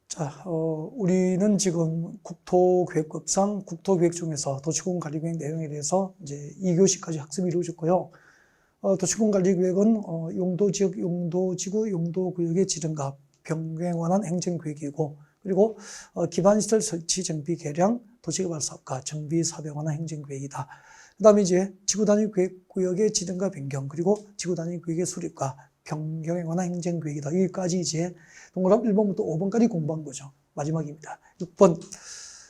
자, 우리는 지금 국토계획법상 국토계획 중에서 도시공간관리계획 내용에 대해서 이제 2교시까지 학습이 이루어졌고요. 도시공간관리계획은 용도지역, 용도지구, 용도구역의 지정과 변경에 관한 행정계획이고, 그리고 기반시설 설치, 정비, 개량, 도시개발사업과 정비사업에 관한 행정계획이다. 그 다음에 이제 지구단위 계획구역의 지정과 변경, 그리고 지구단위 구역의 수립과 변경에 관한 행정계획이다. 여기까지 이제 동그라미 1번부터 5번까지 공부한 거죠. 마지막입니다. 6번.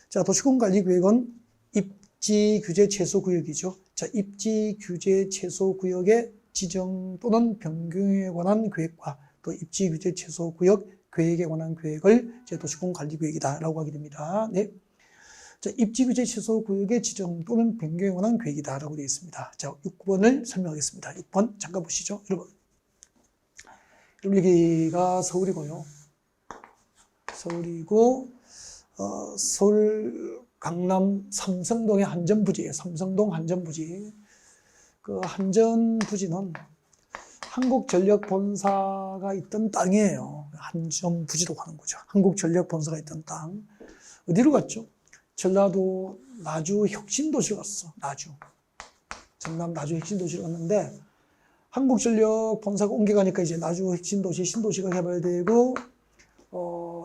자, 도시공간관리계획은 입지규제 최소구역이죠. 자, 입지규제 최소구역의 지정 또는 변경에 관한 계획과 또 입지규제 최소구역 계획에 관한 계획을 이제 도시공간관리계획이다라고 하게 됩니다. 네. 자, 입지규제 최소구역의 지정 또는 변경에 관한 계획이다라고 되어 있습니다. 자, 6번을 설명하겠습니다. 6번 잠깐 보시죠. 여러분. 여기가 서울이고요. 서울이고, 서울 강남 삼성동의 한전부지예요. 삼성동 한전부지. 그 한전부지는 한국전력 본사가 있던 땅이에요. 한전부지라고 하는 거죠. 한국전력 본사가 있던 땅. 어디로 갔죠? 전라도 나주 혁신도시로 갔어. 나주. 전남 나주 혁신도시로 갔는데, 한국전력 본사가 옮겨가니까 이제 나주 혁신도시, 신도시가 개발되고,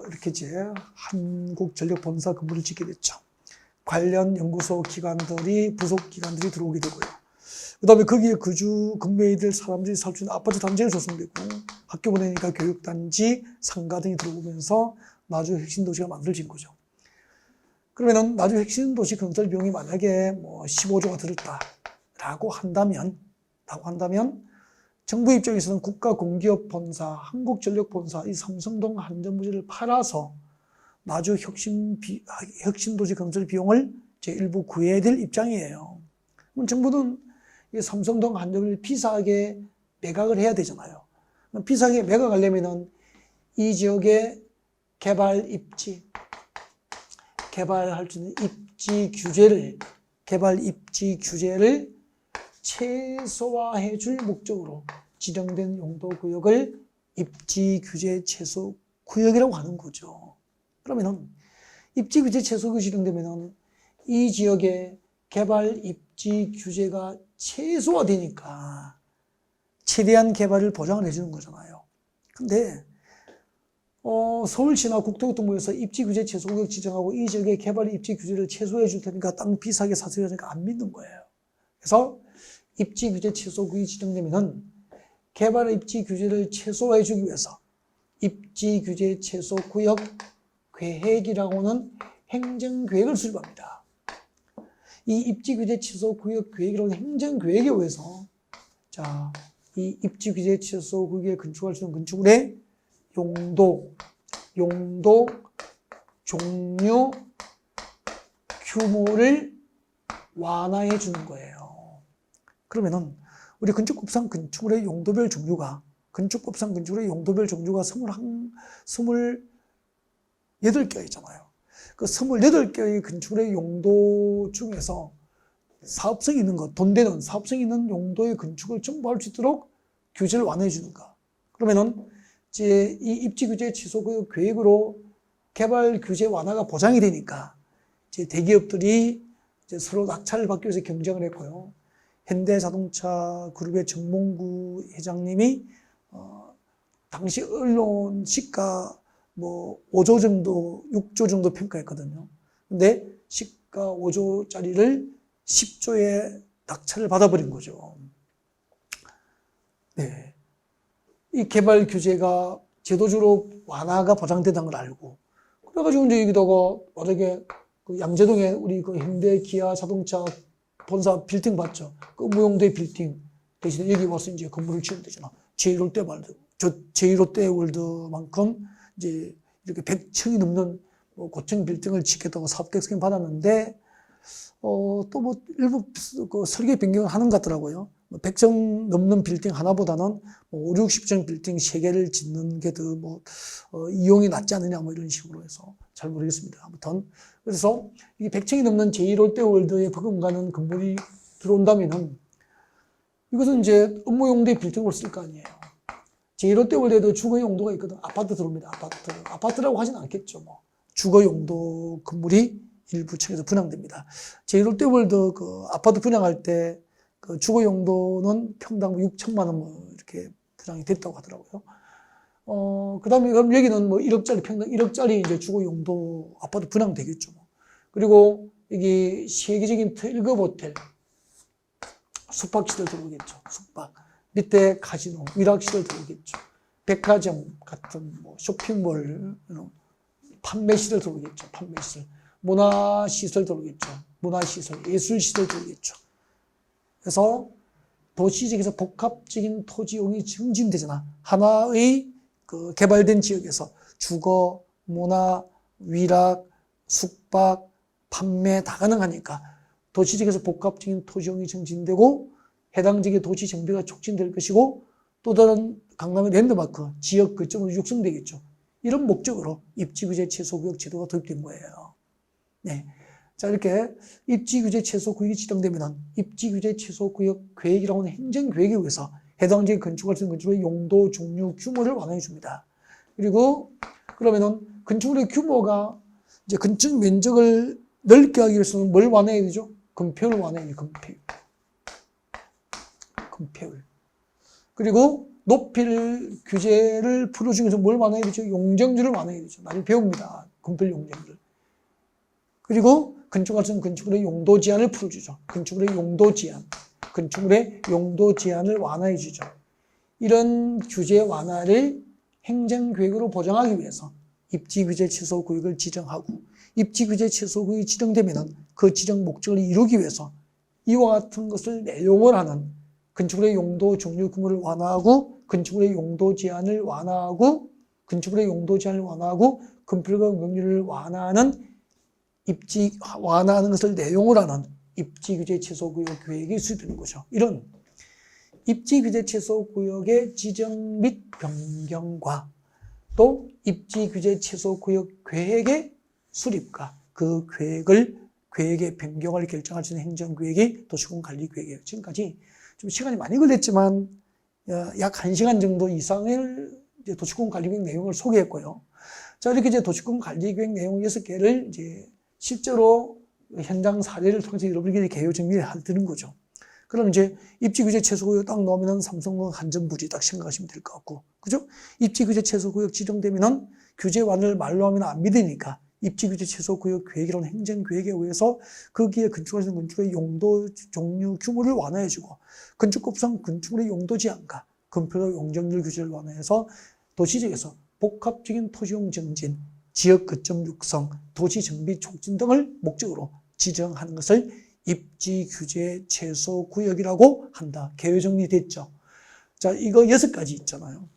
이렇게 이제 한국전력 본사 건물을 짓게 됐죠. 관련 연구소 기관들이, 부속 기관들이 들어오게 되고요. 그 다음에 거기에 근무해야 될 사람들이 살 수 있는 아파트 단지가 조성되고, 학교 보내니까 교육단지, 상가 등이 들어오면서 나주 혁신도시가 만들어진 거죠. 그러면은 나주 혁신도시 건설 비용이 만약에 뭐 15조가 들었다라고 한다면, 정부 입장에서는 국가공기업 본사, 한국전력 본사, 이 삼성동 한전부지를 팔아서 나주 혁신도시 건설 비용을 이제 일부 구해야 될 입장이에요. 그럼 정부는 이 삼성동 한전부지를 비싸게 매각을 해야 되잖아요. 비싸게 매각하려면은 이 지역의 개발할 수 있는 개발 입지 규제를 최소화해 줄 목적으로 지정된 용도구역을 입지규제 최소구역이라고 하는 거죠. 그러면은 입지규제 최소구역이 지정되면은 이 지역의 개발 입지 규제가 최소화되니까 최대한 개발을 보장을 해주는 거잖아요. 근데 서울시나 국토교통부에서 입지규제 최소구역 지정하고 이 지역의 개발 입지 규제를 최소화해 줄 테니까 땅 비싸게 사세요 하니까 안 믿는 거예요. 그래서 입지규제 최소구역이 지정되면은 개발 입지 규제를 최소화해 주기 위해서 입지규제 최소구역 계획이라고 하는 행정계획을 수립합니다. 이 입지규제 최소구역 계획이라고 하는 행정계획에 의해서 자, 이 입지규제 최소구역에 건축할 수 있는 건축물의 용도, 종류, 규모를 완화해 주는 거예요. 그러면은 우리 건축법상 건축물의 용도별 종류가 28개 있잖아요. 그 28개의 건축물의 용도 중에서 사업성이 있는 것, 돈 되는 사업성이 있는 용도의 건축을 전부 할 수 있도록 규제를 완화해 주는가. 그러면은 이제 이 입지규제 취소 계획으로 개발 규제 완화가 보장이 되니까 이제 대기업들이 이제 서로 낙찰을 받기 위해서 경쟁을 했고요. 현대자동차 그룹의 정몽구 회장님이 당시 언론 시가 뭐 5조 정도, 6조 정도 평가했거든요. 근데 시가 5조짜리를 10조에 낙찰을 받아버린 거죠. 네. 이 개발 규제가 제도적으로 완화가 보장된다는 걸 알고, 그래가지고 이제 여기다가 만약에 그 양재동에 우리 그 현대 기아 자동차 본사 빌딩 봤죠? 그 무용대 빌딩 대신에 여기 와서 이제 건물을 지으면 되잖아. 제1롯데월드만큼 이제 이렇게 100층이 넘는 뭐 고층 빌딩을 짓겠다고 사업 계획서 받았는데, 또 뭐 일부 그 설계 변경을 하는 것 같더라고요. 100층 넘는 빌딩 하나보다는 뭐 5, 60층 빌딩 3개를 짓는 게 더 뭐, 이용이 낫지 않느냐 뭐 이런 식으로 해서 잘 모르겠습니다. 아무튼. 그래서 이 100층이 넘는 제2롯데월드에 버금가는 건물이 들어온다면은 이것은 이제 업무용대 빌딩으로 쓸 거 아니에요. 제1롯데월드에도 주거 용도가 있거든. 아파트 들어옵니다. 아파트라고 하진 않겠죠. 뭐. 주거 용도 건물이 일부 층에서 분양됩니다. 제1롯데월드 그 아파트 분양할 때 그 주거 용도는 평당 6천만 원 뭐 이렇게 분양이 됐다고 하더라고요. 그 다음에 그럼 여기는 뭐 1억짜리 평당 1억짜리 이제 주거 용도 아파트 분양되겠죠. 뭐. 그리고 여기 세계적인 특급 호텔, 숙박시설 들어오겠죠. 숙박. 밑에 카지노, 위락시설 들어오겠죠. 백화점 같은 뭐 쇼핑몰, 판매시설 들어오겠죠. 판매시설. 문화시설 들어오겠죠. 문화시설, 예술시설 들어오겠죠. 그래서 도시적에서 복합적인 토지용이 증진되잖아. 하나의 그 개발된 지역에서 주거, 문화, 위락, 숙박, 판매 다 가능하니까 도시적에서 복합적인 토지용이 증진되고 해당 지역의 도시 정비가 촉진될 것이고 또 다른 강남의 랜드마크, 지역 거점으로 육성되겠죠. 이런 목적으로 입지규제 최소구역 제도가 도입된 거예요. 네. 자, 이렇게 입지규제 최소구역이 지정되면 입지규제 최소구역 계획이라고 하는 행정계획에 의해서 해당 지역에 건축할 수 있는 건축물의 용도, 종류, 규모를 완화해 줍니다. 그리고 그러면은 건축물의 규모가 이제 건축 면적을 넓게 하기 위해서는 뭘 완화해야 되죠? 건폐율을 완화해야 돼요. 건폐율. 그리고 높이를 규제를 풀어주기 위해서 뭘 완화해야 되죠? 용적률을 완화해야 되죠. 많이 배웁니다. 건폐율 용적률. 그리고 건축할 수 있는 건축물의 용도 제한을 풀어주죠. 건축물의 용도 제한을 완화해 주죠. 이런 규제 완화를 행정계획으로 보장하기 위해서 입지규제 최소구역을 지정하고 입지규제 최소구역이 지정되면 그 지정 목적을 이루기 위해서 이와 같은 것을 내용을 하는 건축물의 용도 종류 규모를 완화하고 건축물의 용도 제한을 완화하고 건폐율과 용적률을 완화하는 것을 내용을 하는 입지규제 최소구역 계획이 수립되는 거죠. 이런 입지규제 최소구역의 지정 및 변경과 또 입지규제 최소구역 계획의 수립과 그 계획의 변경을 결정할 수 있는 행정계획이 도시군관리계획이에요. 지금까지 좀 시간이 많이 걸렸지만 약 1시간 정도 이상을 이제 도시군관리계획 내용을 소개했고요. 자, 이렇게 이제 도시군관리계획 내용 6개를 이제 실제로 현장 사례를 통해서 여러분에게 개요 정리를 해드리는 거죠. 그럼 이제 입지규제 최소구역 딱 넣으면은 삼성동 한전부지 딱 생각하시면 될 것 같고, 그죠? 입지규제 최소구역 지정되면은 규제 완화를 말로 하면 안 믿으니까 입지규제 최소구역 계획이라는 행정계획에 의해서 거기에 건축하시는 건축의 용도, 종류, 규모를 완화해주고 건축법상 건축물의 용도 제한과 건폐율 용적률 규제를 완화해서 도시지역에서 복합적인 토지용 증진, 지역 거점 육성, 도시 정비 촉진 등을 목적으로 지정하는 것을 입지규제 최소구역이라고 한다. 개요 정리됐죠. 자, 이거 6가지 있잖아요.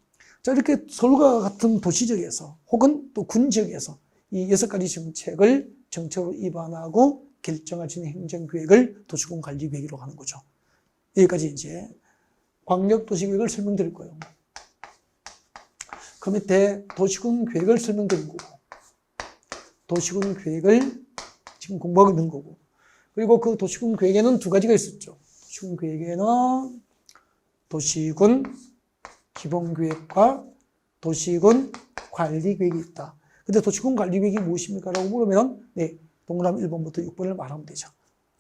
자, 이렇게 서울과 같은 도시지역에서 혹은 또 군지역에서 이 6가지 정책으로 입안하고 결정할 수 있는 행정계획을 도시군관리계획이라고 하는 거죠. 여기까지 이제 광역도시계획을 설명드릴 거예요. 그 밑에 도시군계획을 설명드린 거고, 도시군계획을 지금 공부하고 있는 거고, 그리고 그 도시군계획에는 2가지가 있었죠. 도시군계획에는 도시군 기본계획과 도시군 관리계획이 있다. 근데 도시군 관리계획이 무엇입니까? 라고 물으면, 네, 동그라미 1번부터 6번을 말하면 되죠.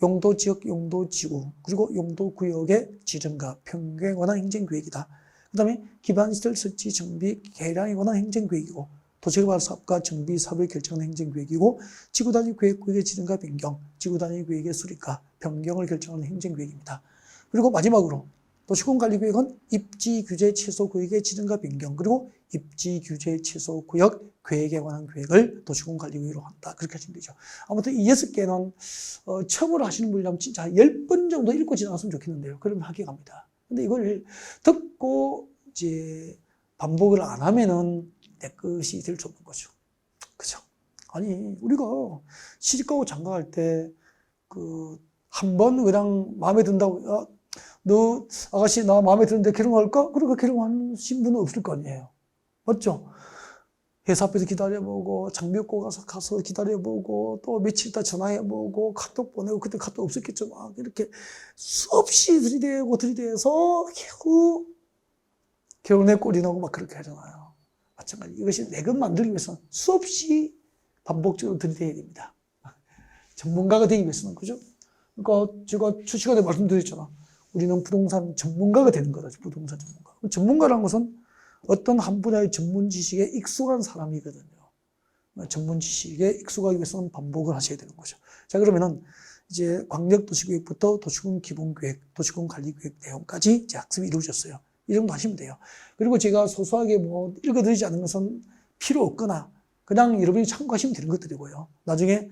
용도지역, 용도지구, 그리고 용도구역의 지정과 변경에 관한 행정계획이다. 그 다음에 기반시설 설치, 정비, 개량에 관한 행정계획이고, 도시개발 사업과 정비 사업을 결정하는 행정계획이고, 지구단위 계획구역의 지정과 변경, 지구단위 계획의 수립과 변경을 결정하는 행정계획입니다. 그리고 마지막으로 도시군관리계획은 입지규제 최소구역의 지정과 변경, 그리고 입지규제 최소구역 계획에 관한 계획을 도시군관리계획으로 한다. 그렇게 하시면 되죠. 아무튼 이 6개는 처음으로 하시는 분이라면 진짜 10번 정도 읽고 지나갔으면 좋겠는데요. 그러면 하게 갑니다. 근데 이걸 듣고 이제 반복을 안 하면은 내 것이 될 수 없는 거죠. 그죠? 아니, 우리가 시집가고 장가갈 때, 한 번 그냥 마음에 든다고, 야, 너, 아가씨, 나 마음에 드는데 결혼할까? 그러니까 결혼하신 분은 없을 거 아니에요. 맞죠? 회사 앞에서 기다려보고, 장미옥고 가서 기다려보고, 또 며칠 있다 전화해보고, 카톡 보내고, 그때 카톡 없었겠죠. 막 이렇게 수없이 들이대서 겨우 결혼에 꼴이 나고 막 그렇게 하잖아요. 마찬가지. 이것이 내근 만들기 위해서는 수없이 반복적으로 들이대야 됩니다. 전문가가 되기 위해서는, 그죠? 그러니까 제가 첫 시간에 말씀드렸잖아. 우리는 부동산 전문가가 되는 거다. 부동산 전문가. 전문가라는 것은 어떤 한 분야의 전문 지식에 익숙한 사람이거든요. 전문 지식에 익숙하기 위해서는 반복을 하셔야 되는 거죠. 자, 그러면은 이제 광역도시계획부터 도시군 기본계획, 도시군 관리계획 내용까지 이제 학습이 이루어졌어요. 이 정도 하시면 돼요. 그리고 제가 소소하게 뭐 읽어드리지 않은 것은 필요 없거나 그냥 여러분이 참고하시면 되는 것들이고요. 나중에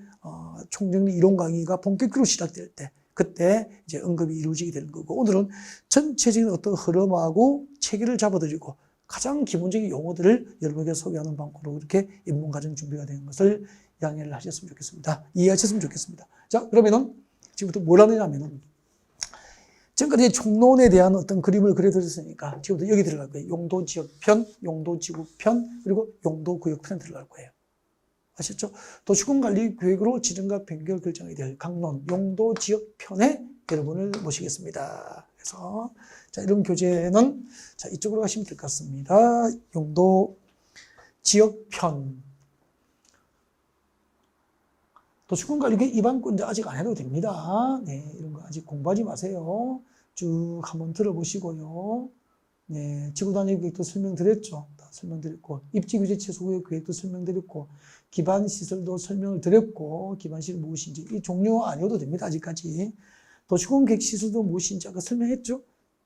총정리 이론 강의가 본격적으로 시작될 때 그때 이제 언급이 이루어지게 되는 거고, 오늘은 전체적인 어떤 흐름하고 체계를 잡아드리고 가장 기본적인 용어들을 여러분에게 소개하는 방법으로 이렇게 입문과정 준비가 되는 것을 양해를 하셨으면 좋겠습니다. 이해하셨으면 좋겠습니다. 자, 그러면은 지금부터 뭘 하느냐면은 지금까지 총론에 대한 어떤 그림을 그려드렸으니까 지금부터 여기 들어갈 거예요. 용도지역편, 용도지구편, 그리고 용도구역편 들어갈 거예요. 아셨죠? 도시군관리계획으로 지정과 변경 결정이 될 강론 용도지역편에 여러분을 모시겠습니다. 그래서 자, 이런 교재는 자, 이쪽으로 가시면 될 것 같습니다. 용도지역편. 도시군관리계획 입안권 아직 안 해도 됩니다. 네, 이런 거 아직 공부하지 마세요. 쭉 한번 들어보시고요. 네, 지구단위계획도 설명드렸죠. 다 설명드렸고, 입지규제 최소구역 계획도 설명드렸고, 기반시설도 설명을 드렸고, 기반시설 무엇인지, 이 종료 아니어도 됩니다. 아직까지. 도시군계획 시설도 무엇인지 아까 설명했죠.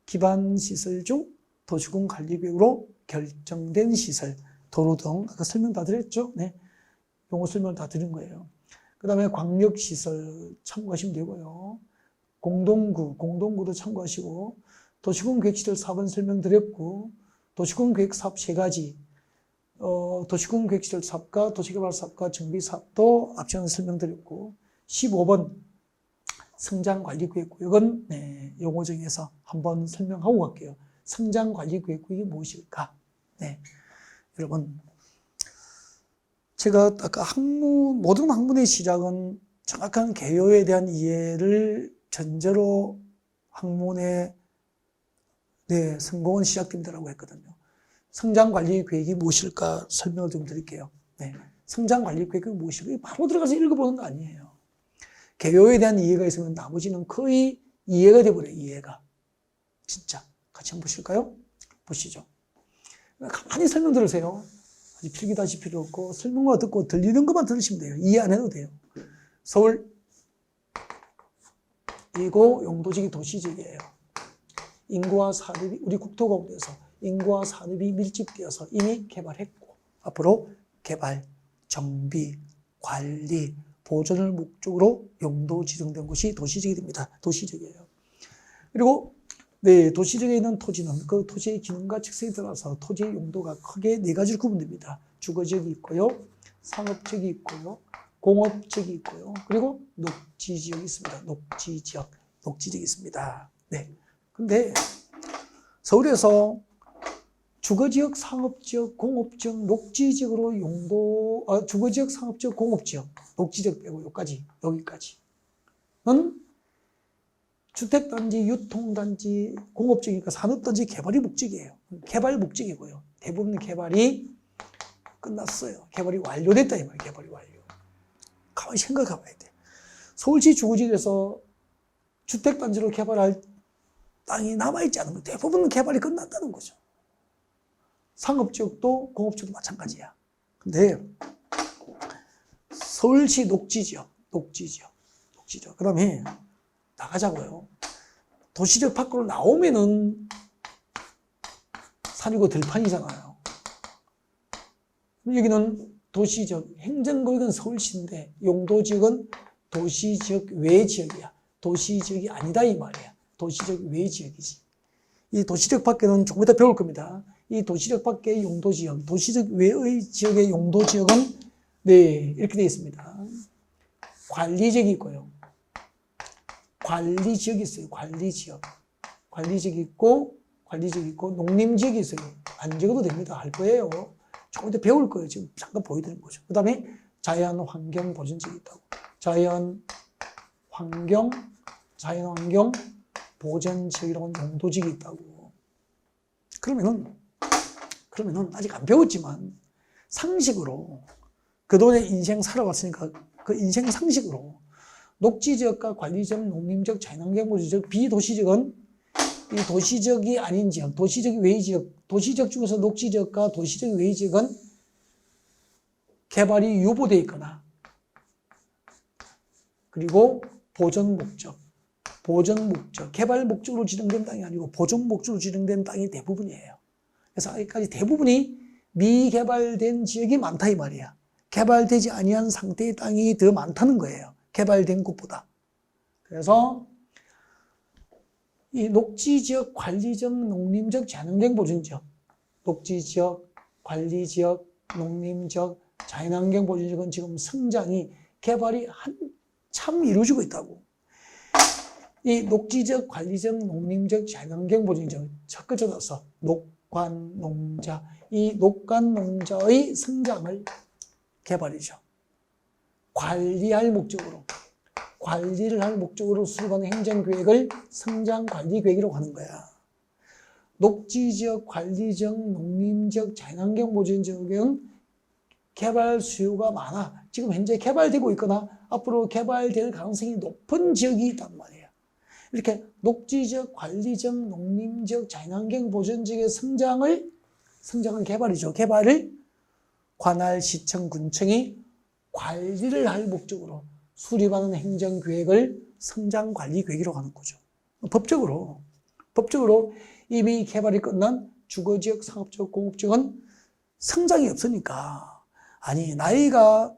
기반시설 중 도시군관리계획으로 결정된 시설, 도로 등 아까 설명 다 드렸죠. 네, 용어 설명을 다 드린 거예요. 그 다음에 광역시설 참고하시면 되고요. 공동구도 참고하시고, 도시군계획시설 사업은 설명드렸고, 도시군계획 사업 3가지, 도시군계획시설 사업과 도시개발 사업과 정비사업도 앞전에 설명드렸고, 15번 성장관리계획구역은 네, 용어 중에서 한번 설명하고 갈게요. 성장관리계획구역이 무엇일까? 네, 여러분. 제가 아까 모든 학문의 시작은 정확한 개요에 대한 이해를 전제로 학문의 네, 성공은 시작된다라고 했거든요. 성장관리계획이 무엇일까 설명을 좀 드릴게요. 네, 성장관리계획이 무엇일까? 바로 들어가서 읽어보는 거 아니에요. 개요에 대한 이해가 있으면 나머지는 거의 이해가 돼버려요. 이해가. 진짜. 같이 한번 보실까요? 보시죠. 가만히 설명 들으세요. 아직 필기도 하실 필요 없고 설명만 듣고 들리는 것만 들으시면 돼요. 이해 안 해도 돼요. 서울 이고 용도지기 도시지역이에요. 인구와 산업이 우리 국토공원에서 인구와 산업이 밀집되어서 이미 개발했고 앞으로 개발, 정비, 관리, 보존을 목적으로 용도 지정된 곳이 도시지역이 됩니다. 도시지역이에요. 그리고 네, 도시지역에 있는 토지는 그 토지의 기능과 특성에 따라서 토지의 용도가 크게 4가지로 구분됩니다. 주거지역이 있고요, 상업지역이 있고요, 공업지역이 있고요, 그리고 녹지지역이 있습니다. 녹지지역이 있습니다. 네. 근데 서울에서 주거지역, 상업지역, 공업지역, 녹지지역으로 주거지역, 상업지역, 공업지역, 녹지지역 빼고 여기까지는 주택단지, 유통단지, 공업지역이니까 산업단지 개발이 목적이에요. 개발 목적이고요. 대부분 개발이 끝났어요. 개발이 완료됐다 이 말이에요. 개발이 완료. 가만히 생각해 봐야 돼. 서울시 주거지역에서 주택단지로 개발할 땅이 남아있지 않은 거 대부분 개발이 끝났다는 거죠. 상업지역도 공업지역도 마찬가지야. 근데 서울시 녹지지역. 그 다음에 나가자고요. 도시적 밖으로 나오면은 산이고 들판이잖아요. 여기는 도시적, 행정구역은 서울시인데 용도지역은 도시지역 외 지역이야. 도시지역이 아니다 이 말이야. 도시적 외 지역이지. 이 도시적 밖에는 조금 이따 배울 겁니다. 이 도시적 밖의 용도지역, 도시적 외의 지역의 용도지역은 네, 이렇게 되어 있습니다. 관리지역이 있고요. 관리지역이 있어요. 관리지역이 있고 농림지역이 있어요. 안 적어도 됩니다. 할 거예요. 조금 더 배울 거예요. 지금 잠깐 보여드리는 거죠. 그 다음에 자연환경 보전지역이 있다고. 자연환경 보전지역이라고 하는 용도지역이 있다고. 그러면은 그러면은 아직 안 배웠지만 상식으로 그동안의 인생 살아왔으니까 그 인생 상식으로 녹지지역과 관리지역, 농림지역, 자연환경보전지역, 비도시지역은 이 도시지역이 아닌 지역, 도시적 외지역, 도시지역 중에서 녹지지역과 도시적 외지역은 개발이 유보되어 있거나 그리고 보존 목적, 개발 목적으로 지정된 땅이 아니고 보존 목적으로 지정된 땅이 대부분이에요. 그래서 아직까지 대부분이 미개발된 지역이 많다 이 말이야. 개발되지 아니한 상태의 땅이 더 많다는 거예요. 개발된 곳보다. 그래서 이 녹지지역, 관리지역, 농림지역, 자연환경 보존지역, 녹지지역, 관리지역, 농림지역, 자연환경 보존지역은 지금 성장이 개발이 한참 이루어지고 있다고. 이 녹지지역, 관리지역, 농림지역, 자연환경 보존지역 섞어져서 녹관, 농자, 이 녹관, 농자의 성장을 개발이죠. 관리를 할 목적으로 수립하는 행정계획을 성장관리계획이라고 하는 거야. 녹지지역, 관리지역, 농림지역, 자연환경 보존지역은 개발 수요가 많아. 지금 현재 개발되고 있거나 앞으로 개발될 가능성이 높은 지역이 있단 말이에요. 이렇게 녹지지역, 관리지역, 농림지역, 자연환경 보존지역의 성장은 개발이죠. 개발을 관할, 시청, 군청이 관리를 할 목적으로 수립하는 행정계획을 성장관리계획이라고 하는 거죠. 법적으로 이미 개발이 끝난 주거지역, 상업지역, 공업지역은 성장이 없으니까 아니 나이가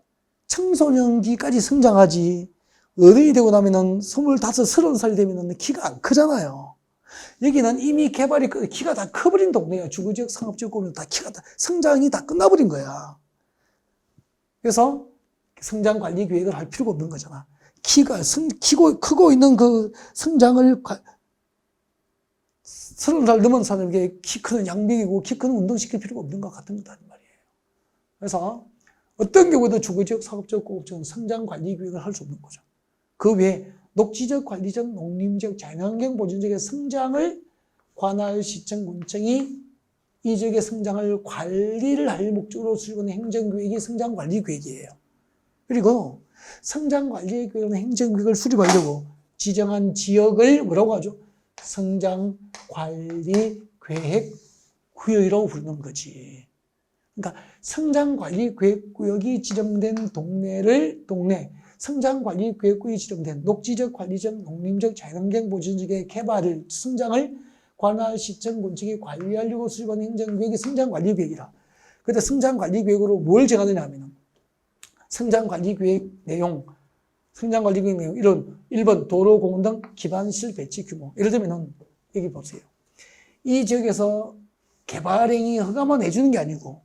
청소년기까지 성장하지 어른이 되고 나면은 25, 30살 되면은 키가 안 크잖아요. 여기는 이미 개발이 키가 다 커버린 동네야. 주거지역, 상업지역, 공업지역 다 키가 다 성장이 다 끝나버린 거야. 그래서 성장관리계획을 할 필요가 없는 거잖아. 크고 있는 그 성장을 30살 넘은 사람에게 키 크는 양맥이고 키 크는 운동시킬 필요가 없는 것 같은 거다 말이에요. 그래서 어떤 경우에도 주거지역, 상업지역, 공업지역은 성장관리계획을 할 수 없는 거죠. 그 외에 녹지적, 관리적, 농림적, 자연환경 보존적의 성장을 관할, 시청, 군청이 이 지역의 성장을 관리를 할 목적으로 수립하는 행정계획이 성장관리계획이에요. 그리고 성장관리계획은 행정계획을 수립하려고 지정한 지역을 뭐라고 하죠? 성장관리계획구역이라고 부르는 거지. 그러니까 성장관리계획구역이 지정된 동네, 성장관리계획구역이 지정된 녹지적, 관리적, 농림적, 자연환경 보존지역의 개발을, 성장을 관할, 시청, 군청이 관리하려고 수립하는 행정계획이 성장관리계획이라. 그때 성장관리계획으로 뭘 정하느냐 하면은 성장관리계획 내용 이런 1번 도로, 공원 등 기반시설 배치 규모. 예를 들면은 여기 보세요. 이 지역에서 개발행위 허가만 내주는 게 아니고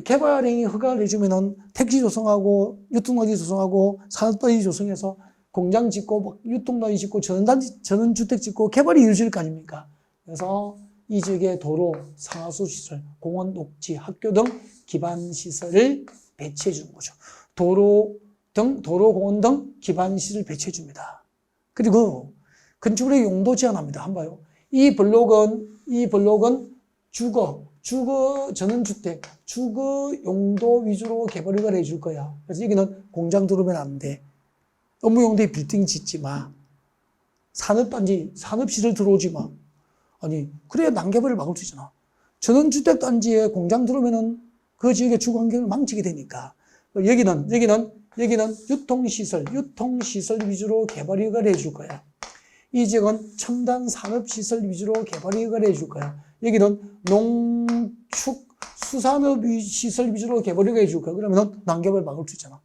개발행위 허가를 내주면은 택지 조성하고 유통단지 조성하고 산업단지 조성해서 공장 짓고 유통단지 짓고 전원주택 짓고 개발이 이루어질 거 아닙니까? 그래서 이 지역에 도로, 상하수시설, 공원, 녹지, 학교 등 기반시설을 배치해 주는 거죠. 도로, 공원 등 기반시설을 배치해 줍니다. 그리고 건축물의 용도 제한합니다. 한번 봐요. 이 블록은 주거, 전원주택, 주거 용도 위주로 개발 허가를 해줄 거야. 그래서 여기는 공장 들어오면 안 돼. 업무용도에 빌딩 짓지 마. 산업단지, 산업시설 들어오지 마. 아니, 그래야 난개발을 막을 수 있잖아. 전원주택 단지에 공장 들어오면은 그 지역의 주거 환경을 망치게 되니까. 여기는 유통시설 위주로 개발 허가를 해줄 거야. 이 지역은 첨단 산업시설 위주로 개발 허가를 해줄 거야. 여기는 농축, 수산업 시설 위주로 개발 허가 해줄 거야. 그러면 난개발 막을 수 있잖아.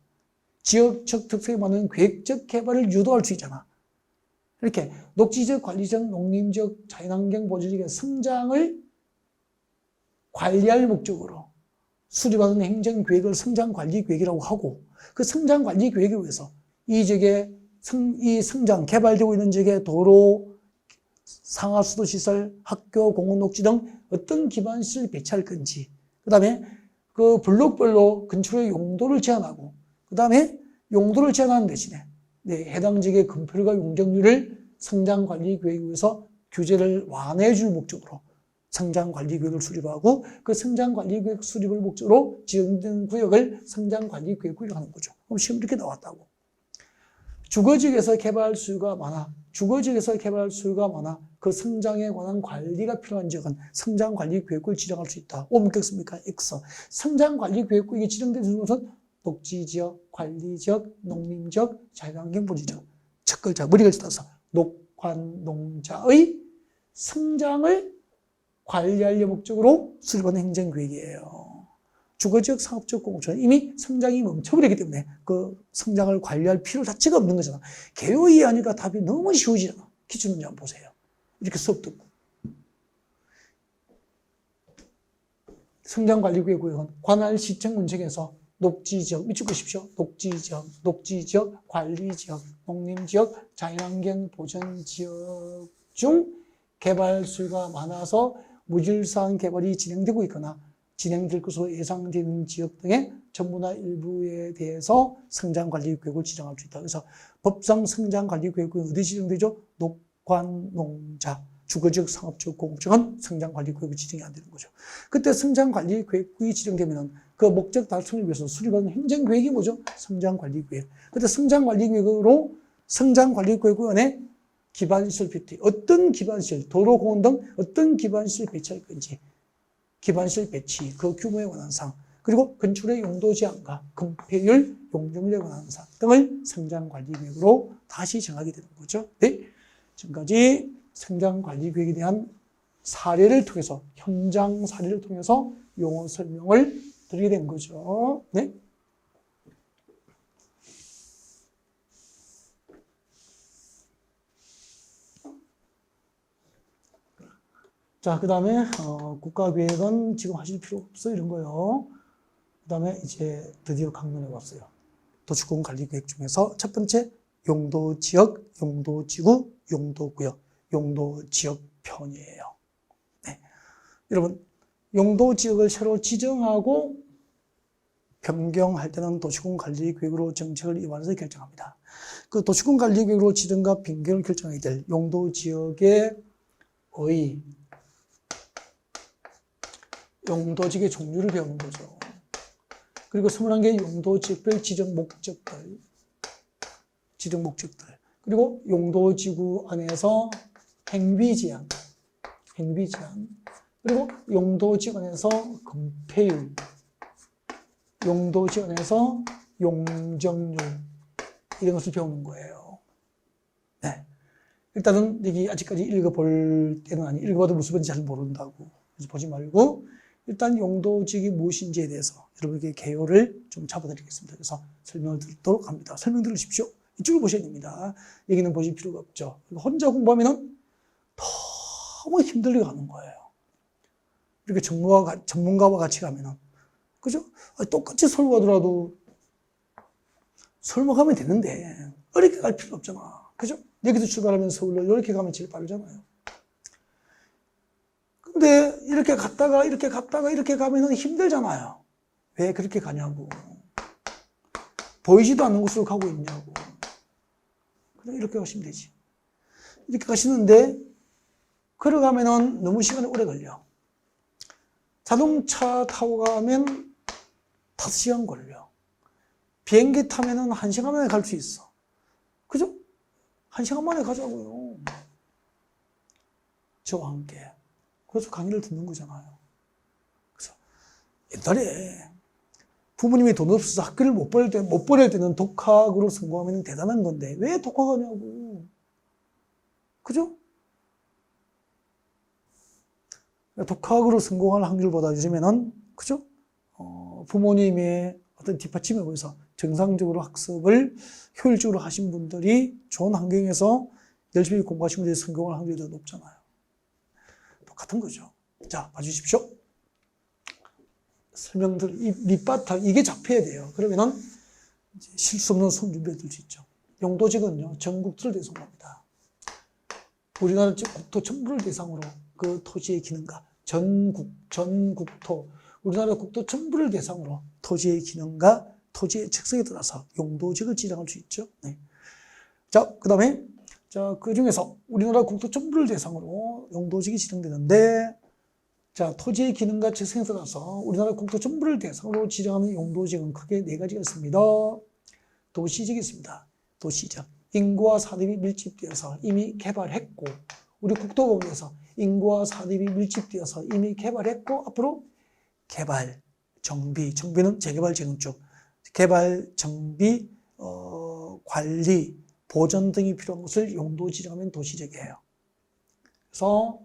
지역적 특성에 맞는 계획적 개발을 유도할 수 있잖아. 이렇게 녹지적, 관리적, 농림적, 자연환경 보존지역의 성장을 관리할 목적으로 수립하는 행정계획을 성장관리계획이라고 하고 그 성장관리계획에 의해서 이 지역의 이 성장, 개발되고 있는 지역의 도로, 상하수도시설, 학교, 공원, 녹지 등 어떤 기반시설을 배치할 건지 그 다음에 그 블록별로 건축의 용도를 제한하고 그 다음에 용도를 제한하는 대신에 해당 지역의 건폐율과 용적률을 성장관리계획에 의해서 규제를 완화해 줄 목적으로 성장관리계획을 수립하고 그 성장관리계획 수립을 목적으로 지정된 구역을 성장관리계획구역이라고 하는 거죠. 그럼 시험 이렇게 나왔다고. 주거지역에서 개발 수요가 많아. 주거지역에서 개발 수요가 많아. 그 성장에 관한 관리가 필요한 지역은 성장관리계획구역을 지정할 수 있다. O 묻겠습니까? X. 성장관리계획구역이 지정된 것은 녹지지역, 관리지역, 농림지역, 자연환경보호지역. 첫 글자, 머리를 따서 녹관농자의 성장을 관리할 목적으로 수립하는 행정계획이에요. 주거지역, 상업지역, 공업지역 이미 성장이 멈춰버리기 때문에 그 성장을 관리할 필요 자체가 없는 거잖아. 개요 이해하니까 답이 너무 쉬워지잖아. 기출문제 한번 보세요. 이렇게 수업 듣고. 성장관리구역은 관할 시청 문책에서 녹지지역, 밑줄 보십시오. 녹지지역, 관리지역, 농림지역, 자연환경 보전지역 중 개발 수요가 많아서 무질서한 개발이 진행되고 있거나 진행될 것으로 예상되는 지역 등의 전부나 일부에 대해서 성장관리계획을 지정할 수 있다. 그래서 법상 성장관리계획은 어디 지정되죠? 녹관농자, 주거지역, 상업지역, 공업지역은 성장관리계획이 지정이 안 되는 거죠. 그때 성장관리계획이 지정되면 그 목적 달성을 위해서 수립하는 행정계획이 뭐죠? 성장관리계획. 그때 성장관리계획으로 성장관리계획 안에 기반시설 배치, 어떤 기반시설, 도로, 공원 등 어떤 기반시설 배치할 건지, 기반시설 배치, 그 규모에 관한 사항, 그리고 건축의 용도 제한과 건폐율, 용적률에 관한 사항 등을 성장관리계획으로 다시 정하게 되는 거죠. 네. 지금까지 성장관리계획에 대한 사례를 통해서, 현장 사례를 통해서 용어 설명을 드리게 된 거죠. 네. 자, 그 다음에, 국가계획은 지금 하실 필요 없어, 이런 거요. 그 다음에 이제 드디어 강론에 왔어요. 도시공원 관리계획 중에서 첫 번째, 용도지역, 용도지구, 용도구역, 용도지역 편이에요. 네. 여러분, 용도지역을 새로 지정하고 변경할 때는 도시공원 관리계획으로 정책을 입안해서 결정합니다. 그 도시공원 관리계획으로 지정과 변경을 결정하게 될 용도지역의 용도지역의 종류를 배우는 거죠. 그리고 21개의 용도지역별 지정 목적들, 그리고 용도지구 안에서 행비제한, 그리고 용도지구 안에서 건폐율, 용도지구 안에서 용적률, 이런 것을 배우는 거예요. 네. 일단은 여기 아직까지 읽어볼 때는 읽어봐도 무슨 말인지 잘 모른다고. 그래서 보지 말고, 일단 용도지역이 무엇인지에 대해서 여러분에게 개요를 좀 잡아드리겠습니다. 그래서 설명을 드리도록 합니다. 설명 들으십시오. 이쪽을 보셔야 됩니다. 여기는 보실 필요가 없죠. 혼자 공부하면 너무 힘들게 가는 거예요. 이렇게 전문가와 같이 가면은. 그죠? 똑같이 설명하더라도 설명하면 되는데, 어렵게 갈 필요 없잖아. 그죠? 여기서 출발하면 서울로 이렇게 가면 제일 빠르잖아요. 근데 이렇게 갔다가 이렇게 가면은 힘들잖아요. 왜 그렇게 가냐고. 보이지도 않는 곳으로 가고 있냐고. 그냥 이렇게 가시면 되지. 이렇게 가시는데 걸어가면은 너무 시간이 오래 걸려. 자동차 타고 가면 5시간 걸려. 비행기 타면은 1시간 만에 갈 수 있어. 그죠? 1시간 만에 가자고요. 저와 함께. 그래서 강의를 듣는 거잖아요. 그래서 옛날에 부모님이 돈 없어서 학교를 못 보낼 때는 독학으로 성공하면 대단한 건데 왜 독학하냐고. 그죠? 독학으로 성공할 확률보다 요즘에는, 그죠? 부모님의 어떤 뒷받침에 의해서 정상적으로 학습을 효율적으로 하신 분들이 좋은 환경에서 열심히 공부하신 분들이 성공할 확률이 더 높잖아요. 똑같은 거죠. 자, 봐주십시오. 이 밑바탕, 이게 잡혀야 돼요. 그러면은 이제 실수 없는 수업 준비해 둘 수 있죠. 용도지역은요, 전국토를 대상으로 합니다. 우리나라 국토 전부를 대상으로 그 토지의 기능과 전국토, 우리나라 국토 전부를 대상으로 토지의 기능과 토지의 특성에 따라서 용도지역을 지정할 수 있죠. 네. 자, 그 다음에, 자, 그 중에서 우리나라 국토 전부를 대상으로 용도지역이 지정되는데, 자, 토지의 기능과 특성에 따라서 우리나라 국토 전부를 대상으로 지정하는 용도지역은 크게 네 가지가 있습니다. 도시지역이 있습니다. 도시지역. 인구와 산업이 밀집되어서 이미 개발했고, 우리 국토 가운데서 인구와 산업이 밀집되어서 이미 개발했고, 앞으로 개발, 정비는 재개발 재건축, 개발, 정비, 관리, 보전 등이 필요한 것을 용도 지정하면 도시지역이에요. 그래서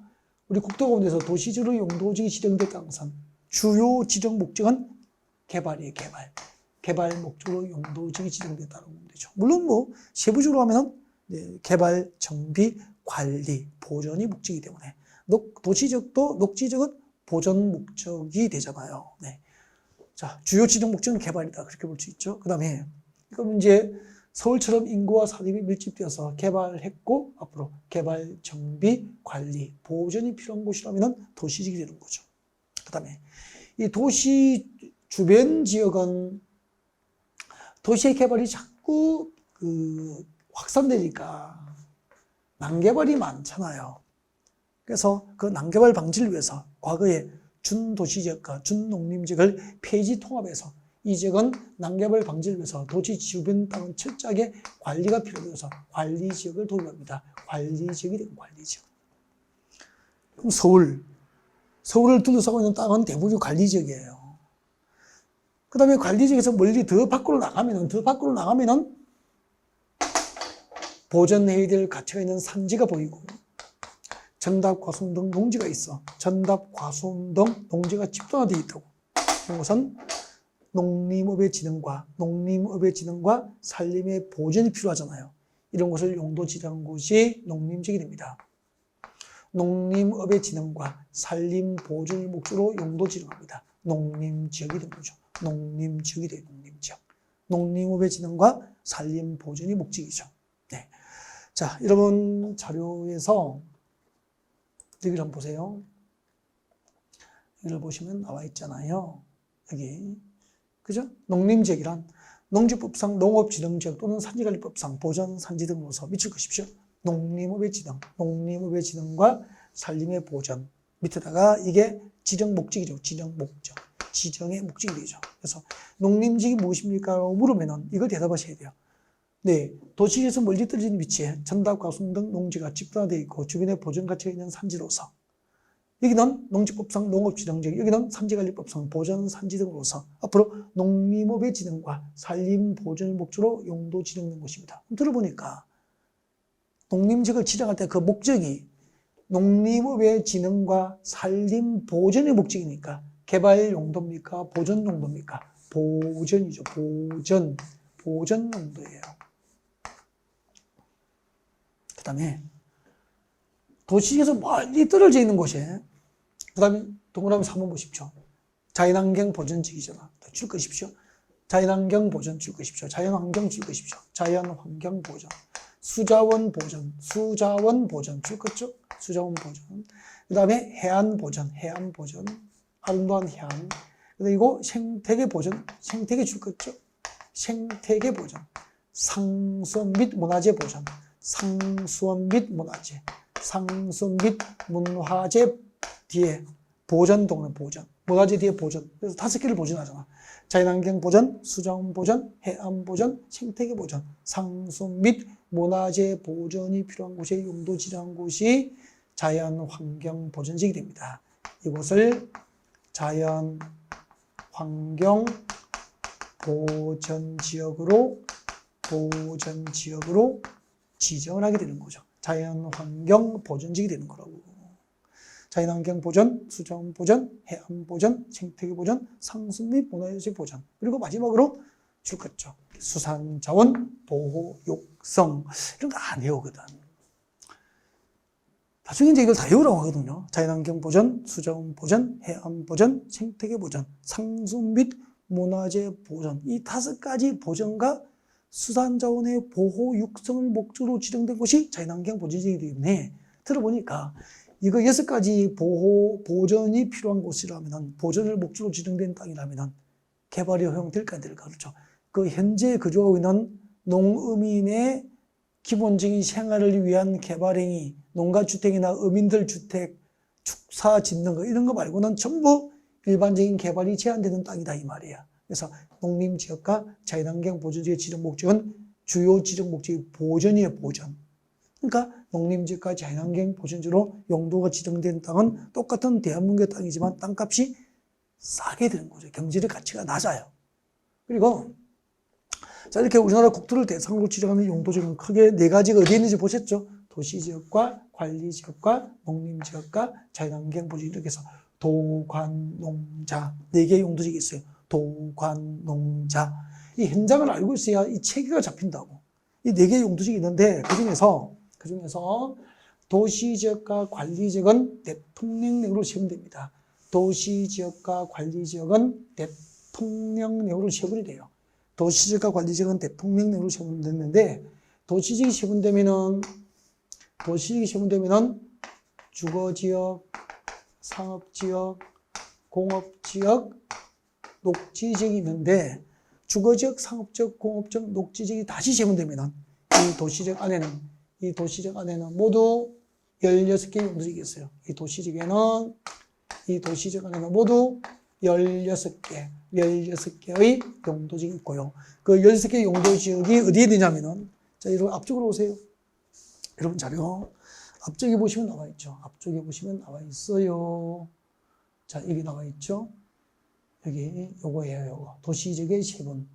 우리 국토 가운데서 도시지역으로 용도지역이 지정됐다는 것은 주요 지정 목적은 개발이에요, 개발. 개발 목적으로 용도지역이 지정됐다는 보면 되죠. 물론 뭐 세부적으로 하면은 개발, 정비, 관리, 보전이 목적이기 때문에 도시지역도 녹지지역은 보전 목적이 되잖아요. 네. 자, 주요 지정 목적은 개발이다. 그렇게 볼 수 있죠. 그 다음에, 그럼 이제 서울처럼 인구와 산업이 밀집되어서 개발했고, 앞으로 개발, 정비, 관리, 보전이 필요한 곳이라면 도시지역이 되는 거죠. 그 다음에, 이 도시 주변 지역은 도시의 개발이 자꾸 확산되니까 난개발이 많잖아요. 그래서 그 난개발 방지를 위해서 과거에 준도시지역과 준농림지역을 폐지 통합해서 이 지역은 난개발 방지를 위해서 도시 주변 땅은 철저하게 관리가 필요해서 관리지역을 도입합니다. 관리지역이 되고 관리지역. 그럼 서울을 둘러싸고 있는 땅은 대부분 관리지역이에요. 그 다음에 관리지역에서 멀리 더 밖으로 나가면은 보전해야 될 가치가 있는 산지가 보이고 전답, 과수원 등 농지가 있어. 전답, 과수원 등 농지가 집단화되어 있다고. 이것은 농림업의 진흥과 산림의 보전이 필요하잖아요. 이런 것을 용도 지정한 곳이 농림지역이 됩니다. 농림업의 진흥과 산림 보전을 목적으로 용도 지정합니다. 농림지역이 되는 거죠. 농림지역이 돼요, 농림지역. 농림업의 진흥과 산림 보전이 목적이죠. 네. 자, 여러분 자료에서 여기를 한번 보세요. 여기를 보시면 나와 있잖아요. 여기. 그죠? 농림지역이란 농지법상 농업진흥지역 또는 산지관리법상 보전산지 등으로서 미칠 것이십시오. 농림업의 진흥과 산림의 보전. 밑에다가 이게 지정 목적이죠. 지정 목적. 지정의 목적이 되죠. 그래서 농림지역이 무엇입니까? 라고 물으면은 이걸 대답하셔야 돼요. 네, 도시에서 멀리 떨어진 위치에 전답, 과수원 등 농지가 집단화되어 있고 주변에 보전 가치가 있는 산지로서 여기는 농지법상 농업지정지역, 여기는 산지관리법상 보전산지 등으로서 앞으로 농림업의 진흥과 산림 보전을 목적으로 용도 지정된 곳입니다. 들어보니까 농림지역을 지정할 때 그 목적이 농림업의 진흥과 산림 보전의 목적이니까 개발 용도입니까? 보전 용도입니까? 보전이죠. 보전 용도예요. 그 다음에 도시에서 멀리 떨어져 있는 곳에 그 다음에 동그라미 3번 보십시오. 자연환경 보전지역이잖아. 줄 것이십시오. 자연환경 보전 줄 것이십시오. 자연환경 줄 것이십시오. 자연환경 보전. 수자원 보전 줄 것죠. 수자원 보전. 그 다음에 해안 보전. 아름다운 해안. 그리고 생태계 보전. 생태계 줄 것죠. 생태계 보전. 상수원 및 문화재 보전. 상수원 및 문화재 뒤에 보전 동네 보전. 문화재 뒤에 보전. 그래서 5개를 보전하잖아. 자연환경 보전, 수자원 보전, 해안 보전, 생태계 보전, 상수원 및 문화재 보전이 필요한 곳에 용도 지정한 곳이 자연환경 보전지역이 됩니다. 이곳을 자연환경 보전지역으로 지정을 하게 되는 거죠. 자연환경 보전지역이 되는 거라고. 자연환경 보전, 수자원 보전, 해안 보전, 생태계 보전, 상수 및 문화재 보전. 그리고 마지막으로 줄 것죠. 수산자원 보호 육성. 이런 거 안 외우거든. 나중에 이제 이걸 다 외우라고 하거든요. 자연환경 보전, 수자원 보전, 해안 보전, 생태계 보전, 상수 및 문화재 보전. 이 5가지 보전과 수산자원의 보호 육성을 목적으로 지정된 곳이 자연환경 보전지역이기 때문에 들어보니까 이거 6가지 보전이 필요한 곳이라면, 보전을 목적으로 지정된 땅이라면 개발이 허용될까 안 될까? 그렇죠. 그 현재 거주하고 있는 농어민의 기본적인 생활을 위한 개발행위, 농가주택이나 어민들 주택, 농사 짓는 거 이런 거 말고는 전부 일반적인 개발이 제한되는 땅이다 이 말이야. 그래서 농림지역과 자연환경 보존지역 지정 목적은 주요 지정 목적이 보전이에요, 보전. 그러니까 농림지역과 자연환경 보존지로 용도가 지정된 땅은 똑같은 대한민국의 땅이지만 땅값이 싸게 되는 거죠. 경제적 가치가 낮아요. 그리고 자, 이렇게 우리나라 국토를 대상으로 지정하는 용도지역은 크게 네 가지가 어디에 있는지 보셨죠? 도시지역과 관리지역과 농림지역과 자연환경 보존지역 이렇게 해서 도관농자 네 개의 용도지역이 있어요. 도관농자 이 현장을 알고 있어야 이 체계가 잡힌다고. 이 네 개의 용도지역이 있는데 그중에서 도시지역과 관리지역은 대통령령으로 시행됩니다. 도시지역과 관리지역은 대통령령으로 시행이 돼요. 도시지역과 관리지역은 대통령령으로 시행됐는데 도시지역이 시행되면은 주거지역, 상업지역, 공업지역, 녹지지역이 있는데 주거지역, 상업지역, 공업지역, 녹지지역이 다시 시행되면은 이 도시지역 안에는 모두 16개의 용도지역이 있어요. 이 도시지역 안에는 모두 16개의 용도지역이 있고요. 그 16개의 용도지역이 어디에 있냐면은, 자, 여러분 앞쪽으로 오세요. 여러분 자료. 앞쪽에 보시면 나와 있죠. 앞쪽에 보시면 나와 있어요. 자, 여기 나와 있죠. 여기 요거예요, 요거. 도시지역의 세분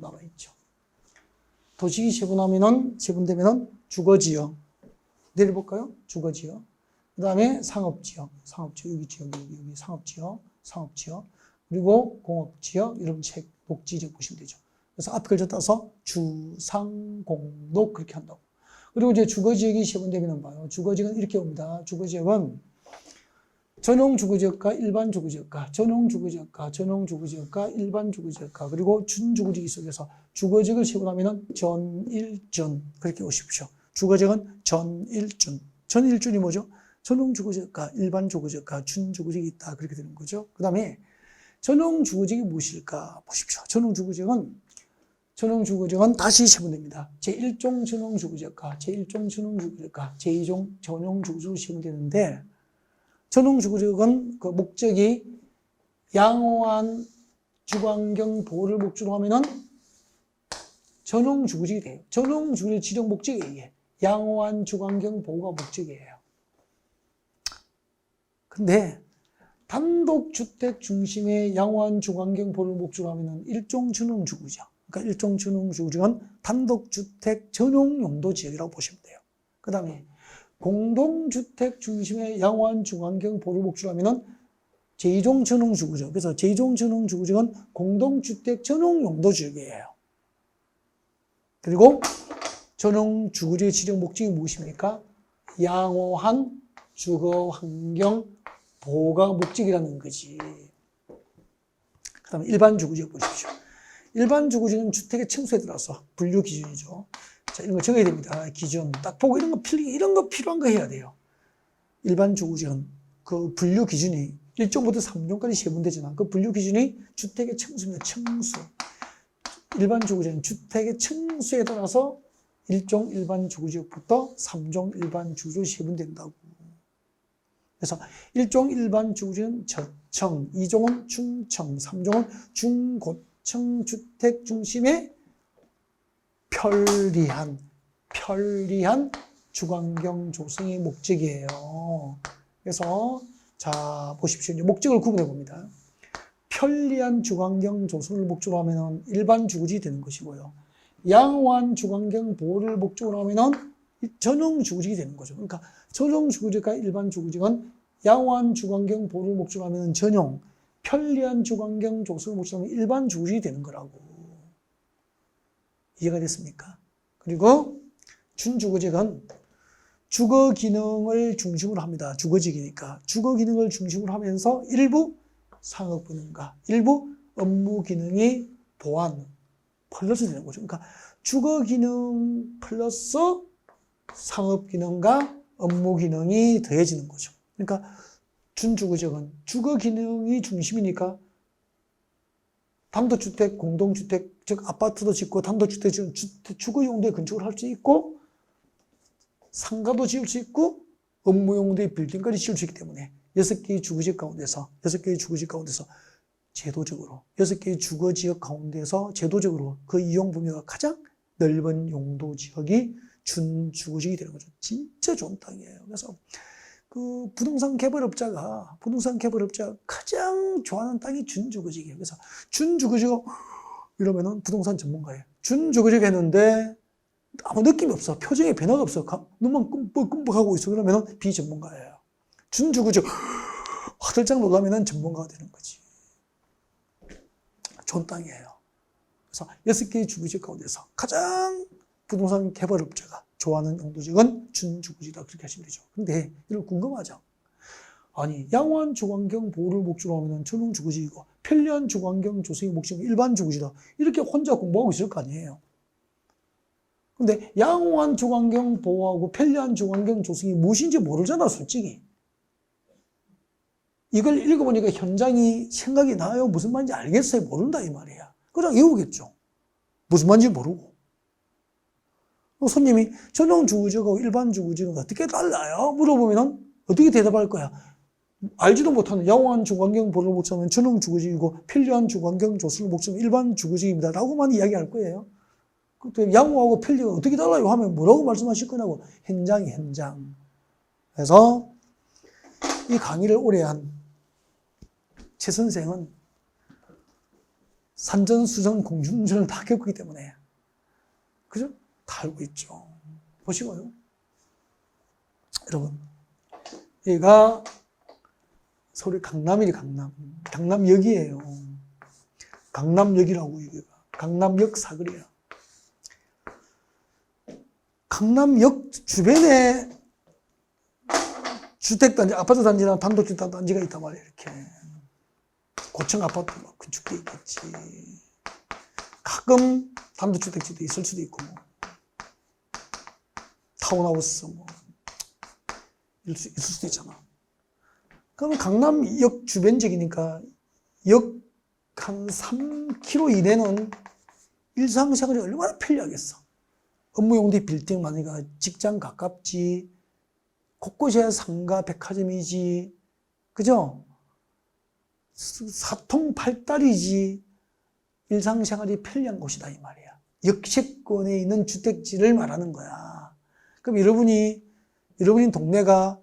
나와 있죠. 도시 세분되면은 주거지역. 내려볼까요? 주거지역. 그 다음에 상업지역, 여기 지역, 여기 상업지역. 그리고 공업지역, 이런 녹지지역 보시면 되죠. 그래서 앞에 글자 따서 주상공록 그렇게 한다고. 그리고 이제 주거지역이 세분되면 봐요. 주거지역은 이렇게 옵니다. 주거지역은 전용주거지역과 일반주거지역과 일반주거지역과 그리고 준주거지역 속에서 주거지역을 세분하면 전일준 그렇게 오십시오. 주거지역은 전일준이 뭐죠? 전용주거지역과 일반주거지역과 준주거지역이 있다 그렇게 되는 거죠. 그 다음에 전용주거지역이 무엇일까 보십시오. 전용주거지역은 다시 세분됩니다. 제1종 전용주거지역과 제1종 전용주거지역과 제2종 전용주거지역으로 세분되는데 전용주거지역은 그 목적이 양호한 주거환경 보호를 목적으로 하면은 전용주거지역이 돼요. 전용주거지역 지정 목적이 이게 양호한 주거환경 보호가 목적이에요. 근데 단독주택 중심의 양호한 주거환경 보호를 목적으로 하면은 일종 전용주거지역. 그러니까 일종 전용주거지역은 단독주택 전용 용도지역이라고 보시면 돼요. 그 다음에 공동주택 중심의 양호한 주거환경 보호를 목적으로 하면은 제2종 전용주거지역. 그래서 제2종 전용주거지역은 공동주택 전용 용도지역이에요. 그리고 전용주거지역 지정 목적이 무엇입니까? 양호한 주거환경 보호가 목적이라는 거지. 그 다음에 일반주거지역 보십시오. 일반주거지역은 주택의 층수에 따라서 분류 기준이죠. 자, 이런 거 적어야 됩니다. 기준. 딱 보고 이런 거 필요한 거 해야 돼요. 일반주거지역은 그 분류 기준이 1종부터 3종까지 세분되잖아. 그 분류 기준이 주택의 층수입니다. 층수. 일반주거지역은 주택의 층수에 따라서 1종 일반주거지역부터 3종 일반주거지역으로 세분된다고. 그래서 1종 일반주거지역은 저층, 2종은 중층, 3종은 중고층 주택 중심의 편리한 주거환경 조성의 목적이에요. 그래서 자 보십시오. 이제 목적을 구분해 봅니다. 편리한 주거환경 조성을 목적으로 하면은 일반 주거지역이 되는 것이고요. 양호한 주거환경 보호를 목적으로 하면은 전용 주거지역이 되는 거죠. 그러니까 전용 주거지역과 일반 주거지역은 양호한 주거환경 보호를 목적으로 하면은 전용, 편리한 주거환경 조성을 목적으로 하면 일반 주거지역이 되는 거라고. 이해가 됐습니까? 그리고 준주거지역은 주거 기능을 중심으로 합니다. 주거지역이니까. 주거 기능을 중심으로 하면서 일부 상업 기능과 일부 업무 기능이 보완, 플러스 되는 거죠. 그러니까 주거 기능 플러스 상업 기능과 업무 기능이 더해지는 거죠. 그러니까 준주거지역은 주거 기능이 중심이니까 단독주택, 공동주택, 즉 아파트도 짓고 단독주택 주거 용도에 건축을 할 수 있고 상가도 지을 수 있고 업무용도의 빌딩까지 지을 수 있기 때문에 6개의 주거지역 가운데서 6개의 주거지역 가운데서 제도적으로 그 이용 범위가 가장 넓은 용도 지역이 준주거지역이 되는 거죠. 진짜 좋은 땅이에요. 그래서 그 부동산 개발업자가 가장 좋아하는 땅이 준주거지역이에요. 그래서 준주거지역 이러면은 부동산 전문가예요. 준주거지역 했는데 아무 느낌이 없어. 표정에 변화가 없어. 눈만 끔뻑끔뻑하고 있어. 그러면은 비전문가예요. 준주거지역 화들짝 놀라면은 전문가가 되는 거지. 좋은 땅이에요. 그래서 6개의 주거지역 가운데서 가장 부동산 개발업자가 좋아하는 용도지역은 준주거지역이다. 그렇게 하시면 되죠. 근데 이런 궁금하죠? 아니, 양호한 주거환경 보호를 목적으로 하면 전용주거지역이고 편리한 주거환경 조성이 목적인 일반 주거지다. 이렇게 혼자 공부하고 있을 거 아니에요. 근데 양호한 주거환경 보호하고 편리한 주거환경 조성이 무엇인지 모르잖아, 솔직히. 이걸 읽어보니까 현장이 생각이 나요? 무슨 말인지 알겠어요? 모른다 이 말이야. 그냥 외우겠죠. 무슨 말인지 모르고. 손님이 전용주거지역하고 일반 주거지역은 어떻게 달라요? 물어보면 어떻게 대답할 거야? 알지도 못하는 양호한 주거환경 보호를 목적으로 전용주거지역이고 편리한 주거환경 조성을 목적으로 일반 주거지역입니다. 라고만 이야기할 거예요. 그때 양호하고 편리가 어떻게 달라요? 하면 뭐라고 말씀하실 거냐고. 현장. 그래서 이 강의를 오래 한 최 선생은 산전수전 공중전을 다 겪었기 때문에 그죠? 다 알고 있죠. 보시고요. 여러분, 얘가 서울의 강남이래, 강남. 강남역이에요. 강남역이라고 얘기가. 강남역 사거리야. 강남역 주변에 주택단지, 아파트 단지나 단독주택 단지가 있단 말이에요, 이렇게. 고층 아파트 막 건축돼 있겠지. 가끔 단독주택지도 있을 수도 있고, 뭐. 타운하우스, 뭐. 있을 수도 있잖아. 그러면 강남역 주변 지역이니까 역 한 3km 이내는 일상생활이 얼마나 편리하겠어. 업무용도 빌딩 많으니까 직장 가깝지, 곳곳에 상가, 백화점이지, 그죠? 사통팔달이지. 일상생활이 편리한 곳이다 이 말이야. 역세권에 있는 주택지를 말하는 거야. 그럼 여러분이 동네가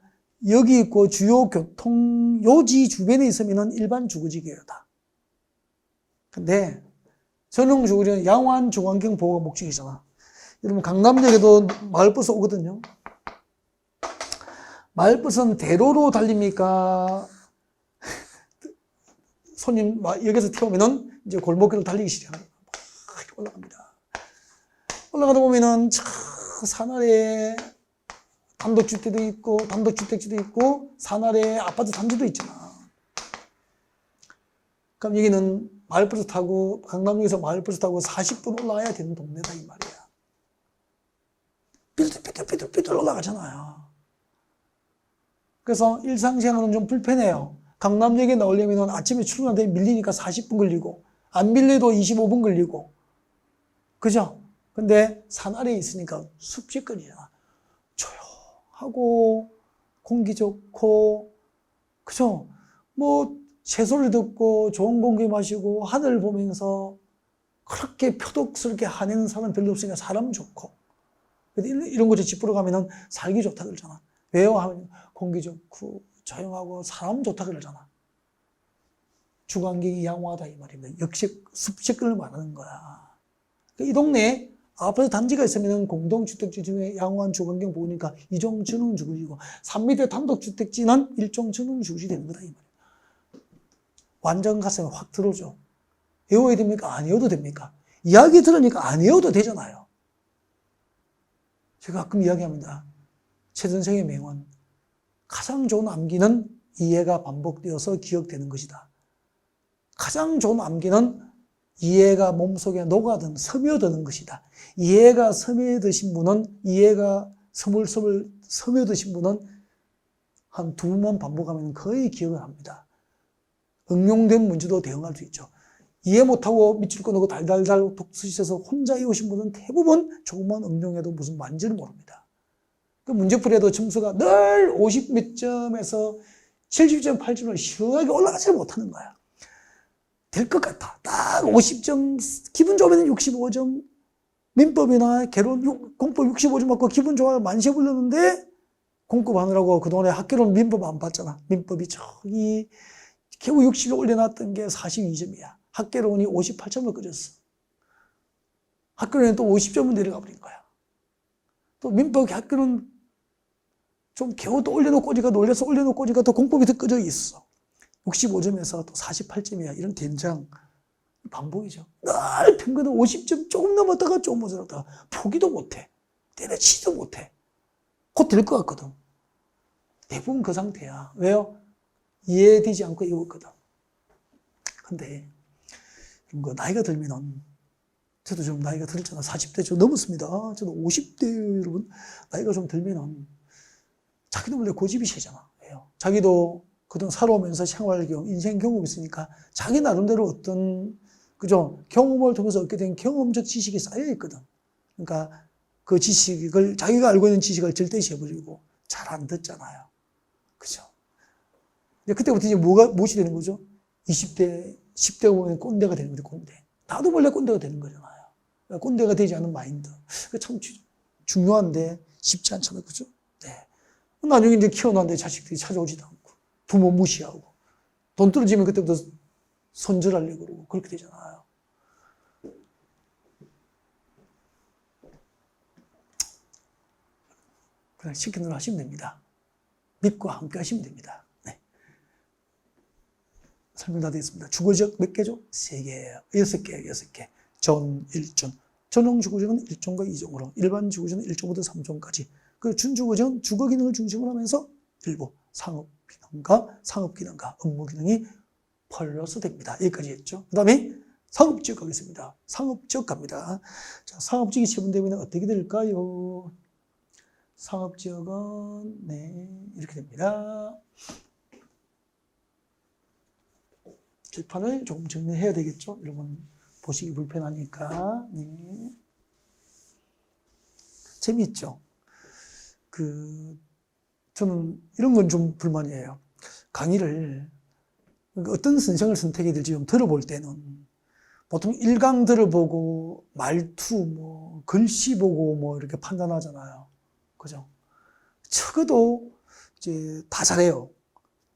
여기 있고 주요 교통 요지 주변에 있으면 일반 주거지역이에요 다. 근데 전용주거지역은 양호한 주거환경 보호가 목적이잖아. 여러분 강남역에도 마을버스 오거든요. 마을버스는 대로로 달립니까? 손님 역에서 태우면은 이제 골목길을 달리기 시작합니다. 막 올라갑니다. 올라가다 보면은 산 아래에 단독주택도 있고 단독주택지도 있고 산 아래에 아파트 단지도 있잖아. 그럼 여기는 마을버스 타고 강남역에서 마을버스 타고 40분 올라와야 되는 동네다 이 말이야. 삐뚤 올라가잖아요. 그래서 일상생활은 좀 불편해요. 강남역에 나오려면 아침에 출근하는데 밀리니까 40분 걸리고 안 밀려도 25분 걸리고 그죠? 근데 산 아래에 있으니까 숲지거리잖아. 조용하고 공기 좋고 그죠? 뭐 새소리 듣고 좋은 공기 마시고 하늘 보면서 그렇게 표독스럽게 하는 사람 별로 없으니까 사람 좋고 이런 곳에 집 보러 가면은 살기 좋다 그러잖아. 왜요? 하면 공기 좋고 조용하고 사람 좋다 그러잖아. 주거환경이 양호하다 이 말입니다. 역시 숲지권을 말하는 거야. 이 동네에 아파트 단지가 있으면 공동주택지 중에 양호한 주거환경 보호니까 이종 전용주거지고 3미터 단독주택지는 일종 전용주거지 되는 거다 이 말이야. 완전 가슴에 확 들어오죠. 외워야 됩니까? 안 외워도 됩니까? 이야기 들으니까 안 외워도 되잖아요. 제가 가끔 이야기합니다. 최 선생의 명언. 가장 좋은 암기는 이해가 반복되어서 기억되는 것이다. 가장 좋은 암기는 이해가 몸속에 녹아든 스며드는 것이다. 이해가 스며드신 분은 이해가 스물스물 스며드신 분은 한 2번 반복하면 거의 기억을 합니다. 응용된 문제도 대응할 수 있죠. 이해 못하고 밑줄 끊고 달달달 독서실에서 혼자 외우신 분은 대부분 조금만 응용해도 무슨 말인지를 모릅니다. 그 문제풀이에도 점수가 늘 50 몇 점에서 70점, 80점을 시원하게 올라가지 못하는 거야. 될 것 같아. 딱 50점, 기분 좋으면 65점, 민법이나 개론, 공법 65점 맞고 기분 좋아요. 만시에 불렀는데 공급 하느라고 그동안에 학교로는 민법 안 봤잖아. 민법이 저기 겨우 60에 올려놨던 게 42점이야. 학교론이 58점을 끓였어. 학교론은 또 50점을 내려가 버린 거야. 또 민법 학교는 좀 겨우 또 올려놓고 오니까 놀려서 올려놓고 오니까 또 공법이 더 끄져 있어. 65점에서 또 48점이야. 이런 된장 반복이죠. 늘 평균은 50점 조금 넘었다가 조금 모자랐다가 포기도 못해. 때려치지도 못해. 곧 될 것 같거든. 대부분 그 상태야. 왜요? 이해되지 않고 이거거든. 근데 이런 거 나이가 들면은 저도 좀 나이가 들었잖아. 40대 좀 넘었습니다. 저도 50대 여러분 나이가 좀 들면은 자기도 원래 고집이 세잖아. 왜요? 자기도 그동안 살아오면서 생활 경험, 인생 경험이 있으니까 자기 나름대로 어떤 그죠? 경험을 통해서 얻게 된 경험적 지식이 쌓여 있거든. 그러니까 그 지식을 자기가 알고 있는 지식을 절대시해버리고 잘 안 듣잖아요. 그죠? 그때부터 이제 무엇이 되는 거죠? 20대, 10대 보면 꼰대가 되는 거죠, 꼰대. 나도 원래 꼰대가 되는 거잖아요. 꼰대가 되지 않은 마인드. 참 중요한데 쉽지 않잖아요. 그죠? 네. 나중에 이제 키워놨는데 자식들이 찾아오지도 않고, 부모 무시하고, 돈 떨어지면 그때부터 손절하려고 그러고, 그렇게 되잖아요. 그냥 시키는 대로 하시면 됩니다. 믿고 함께 하시면 됩니다. 네. 설명 다 되겠습니다. 주거지역 몇 개죠? 3개예요. 6개예요. 6개. 전, 1전. 전용 주거지역은 1종과 2종으로, 일반 주거지역은 1종부터 3종까지. 그 준주거지역은 주거 기능을 중심으로 하면서 일부 상업 기능과 업무 기능이 플러스 됩니다. 여기까지 했죠. 그 다음에 상업지역 가겠습니다. 상업지역 갑니다. 자, 상업지역이 세분되면 어떻게 될까요? 상업지역은 네 이렇게 됩니다. 칠판을 조금 정리해야 되겠죠? 여러분 보시기 불편하니까. 네. 재미있죠? 저는 이런 건 좀 불만이에요. 강의를 어떤 선생을 선택해야 될지 좀 들어볼 때는 보통 일강 들어보고 말투, 글씨 보고 이렇게 판단하잖아요. 그죠? 적어도 이제 다 잘해요.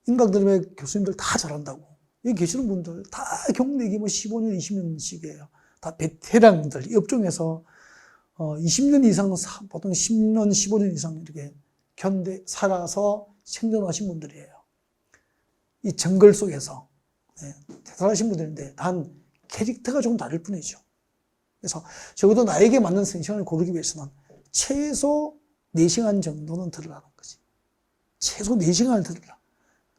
인강들의 교수님들 다 잘한다고. 여기 계시는 분들 다 경력이 15년, 20년씩이에요. 다 베테랑들, 이 업종에서 20년 이상, 보통 10년, 15년 이상 이렇게 살아서 생존하신 분들이에요. 이 정글 속에서. 네, 대단하신 분들인데, 단 캐릭터가 조금 다를 뿐이죠. 그래서 적어도 나에게 맞는 선생을 고르기 위해서는 최소 4시간 정도는 들으라는 거지. 최소 4시간을 들으라.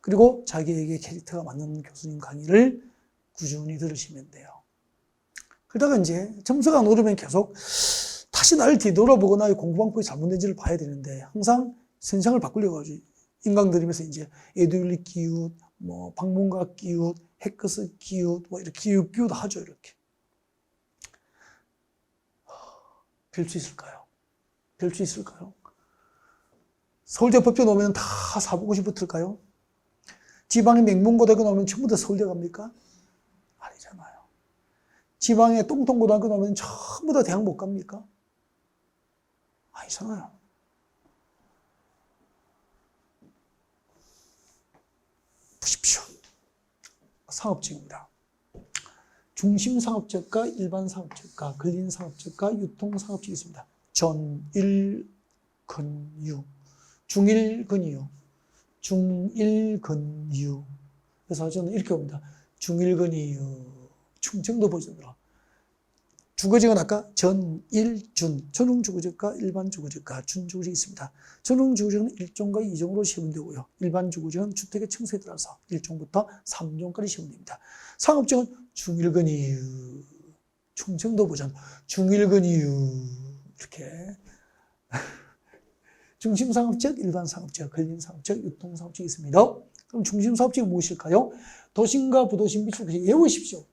그리고 자기에게 캐릭터가 맞는 교수님 강의를 꾸준히 들으시면 돼요. 그러다가 이제 점수가 안 오르면 계속 다시 나를 뒤돌아보거나 공부 방법이 잘못된지를 봐야 되는데 항상 선생을 바꾸려고 하지. 인강 들으면서 이제 에듀윌리 기웃, 방문각 기웃, 해커스 기웃, 이렇게 기웃 하죠, 이렇게. 별 수 있을까요? 별 수 있을까요? 서울대 법대 나오면 다 450 붙을까요? 지방의 명문고등학교 나오면 전부 다 서울대 갑니까? 아니잖아요. 지방의 똥통고등학교 나오면 전부 다 대학 못 갑니까? 아니잖아요. 보십시오. 상업지역입니다. 중심상업지역과 일반상업지역과 근린상업지역과 유통상업지역이 있습니다. 전, 일, 근, 유. 중일, 근이유. 중일, 근, 유. 그래서 저는 이렇게 봅니다. 중일, 근이유. 충청도 버전으로. 주거지역은 아까 전, 일, 준. 전용주거지역과 일반주거지역과 준주거지역이 있습니다. 전용주거지역은 1종과 2종으로 세분되고요. 일반주거지역은 주택의 층수에 따라서 1종부터 3종까지 세분됩니다. 상업지역은 중일, 근이유. 충청도 버전. 중일, 근이유. 이렇게. 중심상업지역, 일반상업지역, 근린상업지역, 유통상업지역이 있습니다. 그럼 중심상업지역이 무엇일까요? 도심과 부도심 비출 것이 외우십시오.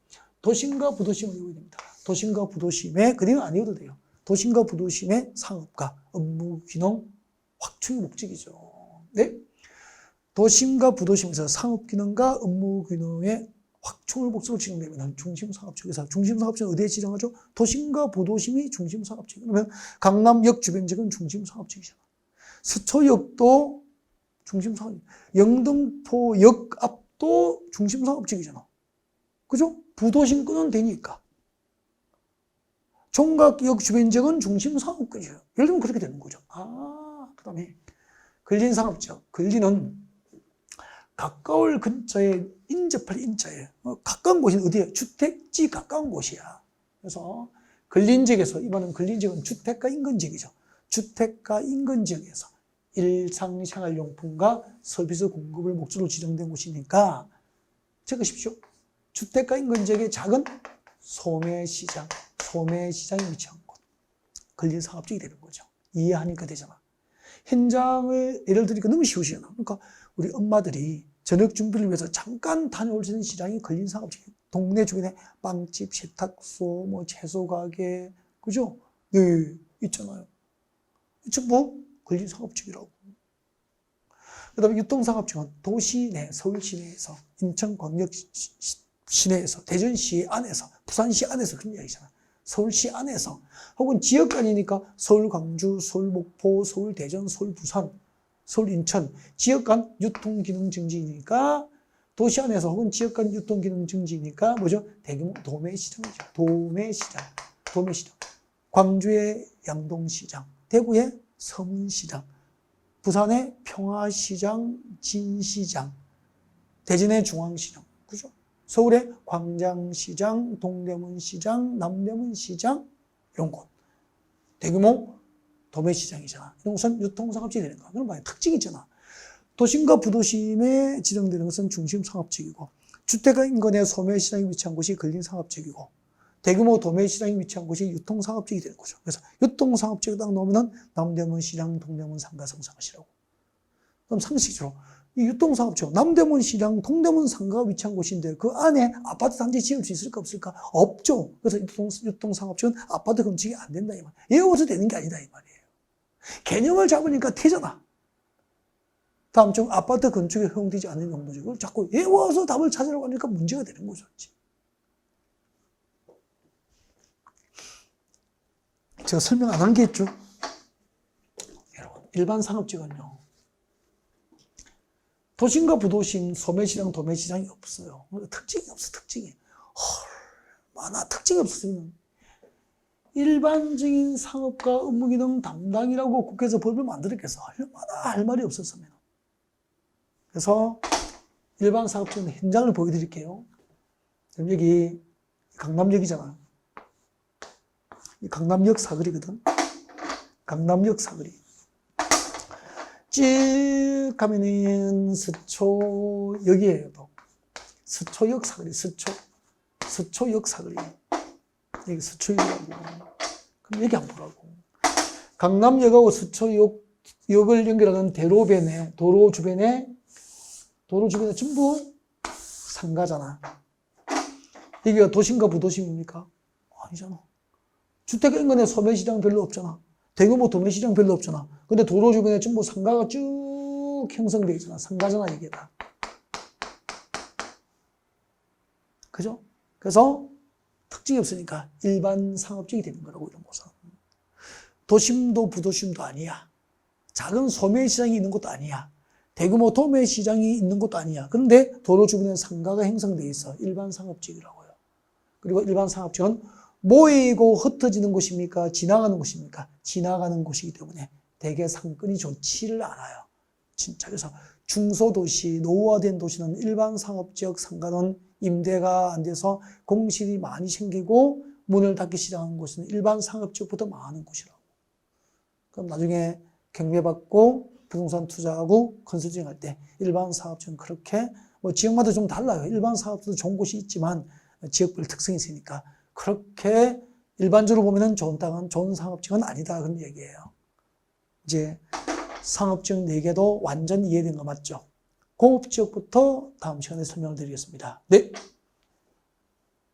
도심과 부도심을 외워야 됩니다. 도심과 부도심의, 그림은 안 외워도 돼요. 도심과 부도심의 상업과 업무 기능 확충이 목적이죠. 네? 도심과 부도심에서 상업기능과 업무기능의 확충을 목적으로 지정되면 중심상업지역에서 중심상업지역은 어디에 지정하죠? 도심과 부도심이 중심상업지역. 그러면 강남역 주변지역은 중심상업지역이잖아. 서초역도 중심상업, 영등포역 앞도 중심상업지역이잖아. 그죠? 부도심권은 되니까. 종각역 주변지역은 중심상업지역이에요. 예를 들면 그렇게 되는 거죠. 그 다음에 근린상업지역. 근린은 가까울 근처에 인접할 인자에 가까운 곳이 어디예요? 주택지 가까운 곳이야. 그래서 근린지역에서 이번은 근린지역은 주택가 인근지역이죠. 주택가 인근지역에서 일상생활용품과 서비스 공급을 목적으로 지정된 곳이니까 적으십시오. 주택가 인근지역의 작은 소매시장이 위치한 곳. 근린상업지역이 되는 거죠. 이해하니까 되잖아. 현장을 예를 들으니까 너무 쉬우시잖아. 그러니까 우리 엄마들이 저녁 준비를 위해서 잠깐 다녀올 수 있는 시장이 근린상업지역. 동네 주변에 빵집, 세탁소, 뭐 채소가게, 그죠? 네, 있잖아요. 전부 근린상업지역이라고. 그 다음에 유통상업지역은 도시 내, 서울 시내에서, 인천광역 시내에서, 대전시 안에서, 부산시 안에서 그런 이야기잖아. 서울시 안에서 혹은 지역 간이니까 서울 광주, 서울 목포, 서울 대전, 서울 부산, 서울 인천 지역 간 유통 기능 증진이니까 도시 안에서 혹은 지역 간 유통 기능 증진이니까 뭐죠? 대규모 도매시장이죠. 도매시장. 광주의 양동시장, 대구의 서문시장, 부산의 평화시장, 진시장, 대전의 중앙시장, 그죠? 서울의 광장시장, 동대문시장, 남대문시장 이런 곳. 대규모 도매시장이잖아. 이런 것은 유통상업지역이 되는 거야. 그런 거야. 특징이 있잖아. 도심과 부도심에 지정되는 것은 중심상업지역이고 주택가 인근의 소매시장이 위치한 곳이 근린상업지역이고 대규모 도매시장이 위치한 곳이 유통상업지역이 되는 거죠. 그래서 유통상업지역에 딱 넣으면 남대문시장, 동대문 상가, 성상시라고. 그럼 상식적으로 이 유통상업지역, 남대문 시장, 동대문 상가가 위치한 곳인데 그 안에 아파트 단지 지을 수 있을까 없을까? 없죠. 그래서 유통상업지역은 아파트 건축이 안 된다 이 말이에요. 외워서 되는 게 아니다 이 말이에요. 개념을 잡으니까 되잖아. 다음 중 아파트 건축에 허용되지 않는 용도지. 그걸 자꾸 외워서 답을 찾으려고 하니까 문제가 되는 거죠. 제가 설명 안 한 게 있죠. 여러분, 일반 상업지역은요. 도심과 부도심, 소매시장, 도매시장이 없어요. 특징이 없어, 특징이. 많아, 특징이 없으면. 일반적인 상업과 업무기능 담당이라고 국회에서 법을 만들었겠어. 얼마나 할 말이 없었으면. 그래서 일반 상업지역은 현장을 보여드릴게요. 여기 강남역이잖아. 강남역 사거리거든. 강남역 사거리. 쭉 가면은 서초역이에요. 또. 서초역 사거리, 서초역 사거리. 여기 서초역이라고. 그럼 여기 한번 보라고. 강남역하고 서초역을 연결하는 대로변에, 도로 주변에 전부 상가잖아. 여기가 도심과 부도심입니까? 아니잖아. 주택 인근에 소매시장 별로 없잖아. 대규모 도매시장 별로 없잖아. 근데 도로 주변에 전부 상가가 쭉 형성되어 있잖아. 상가잖아, 이게 다. 그죠? 그래서 특징이 없으니까 일반 상업지역이 되는 거라고, 이런 곳은. 도심도 부도심도 아니야. 작은 소매시장이 있는 것도 아니야. 대규모 도매시장이 있는 것도 아니야. 그런데 도로 주변에 상가가 형성되어 있어. 일반 상업지역이라고요. 그리고 일반 상업지역은 모이고 흩어지는 곳입니까? 지나가는 곳입니까? 지나가는 곳이기 때문에 대개 상권이 좋지를 않아요. 진짜. 그래서 중소도시, 노후화된 도시는 일반 상업지역 상가는 임대가 안 돼서 공실이 많이 생기고 문을 닫기 시작한 곳은 일반 상업지역보다 많은 곳이라고. 그럼 나중에 경매받고 부동산 투자하고 컨설팅 할 때 일반 상업지역은 그렇게 뭐 지역마다 좀 달라요. 일반 상업지도 좋은 곳이 있지만 지역별 특성이 있으니까 그렇게 일반적으로 보면은 좋은 땅은 좋은 상업지역은 아니다. 그런 얘기예요. 이제 상업지역 4개도 완전 이해된 거 맞죠? 공업지역부터 다음 시간에 설명을 드리겠습니다. 네.